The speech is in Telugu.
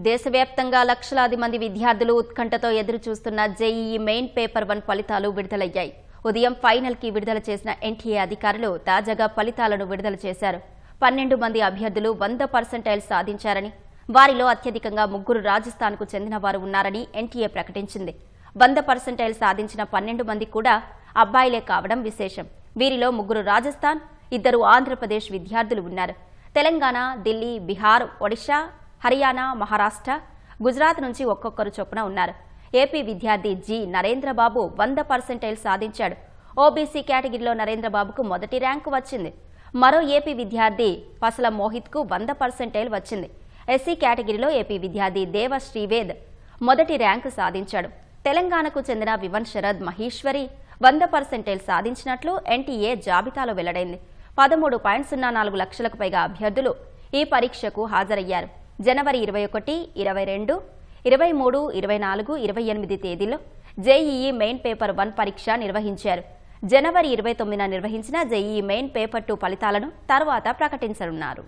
దేశవ్యాప్తంగా లక్షలాది మంది విద్యార్థులు ఉత్కంఠతో ఎదురు చూస్తున్న జేఈఈ మెయిన్ పేపర్ 1 ఫలితాలు విడుదలయ్యాయి. ఉదయం ఫైనల్ కి విడుదల చేసిన ఎన్టీఏ అధికారులు తాజాగా ఫలితాలను విడుదల చేశారు. 12 మంది అభ్యర్థులు 100% సాధించారని, వారిలో అత్యధికంగా 3 రాజస్థాన్కు చెందిన వారు ఉన్నారని ఎన్టీఏ ప్రకటించింది. 100% సాధించిన 12 మంది కూడా అబ్బాయిలే కావడం విశేషం. వీరిలో 3 రాజస్థాన్, 2 ఆంధ్రప్రదేశ్ విద్యార్థులు ఉన్నారు. తెలంగాణ, ఢిల్లీ, బీహార్, ఒడిశా, హర్యానా, మహారాష్ట్ర, గుజరాత్ నుంచి ఒక్కొక్కరు చొప్పున ఉన్నారు. ఏపీ విద్యార్థి జి నరేంద్రబాబు 100% సాధించాడు. ఓబీసీ కేటగిరీలో నరేంద్రబాబుకు మొదటి ర్యాంకు వచ్చింది. మరో ఏపీ విద్యార్థి పసల మోహిత్కు 100% వచ్చింది. ఎస్సీ కేటగిరీలో ఏపీ విద్యార్థి దేవ శ్రీవేద్ మొదటి ర్యాంకు సాధించాడు. తెలంగాణకు చెందిన వివన్ శరద్ మహేశ్వరి 100% సాధించినట్లు ఎన్టీఏ జాబితాలో వెల్లడైంది. 13.04 లక్షలకు పైగా అభ్యర్థులు ఈ పరీక్షకు హాజరయ్యారు. జనవరి 21, 22, 23, 24, 28 తేదీల్లో జేఈఈ మెయిన్ పేపర్ 1 పరీక్ష నిర్వహించారు. జనవరి 29న నిర్వహించిన జేఈఈ మెయిన్ పేపర్ 2 ఫలితాలను తర్వాత ప్రకటించనున్నారు.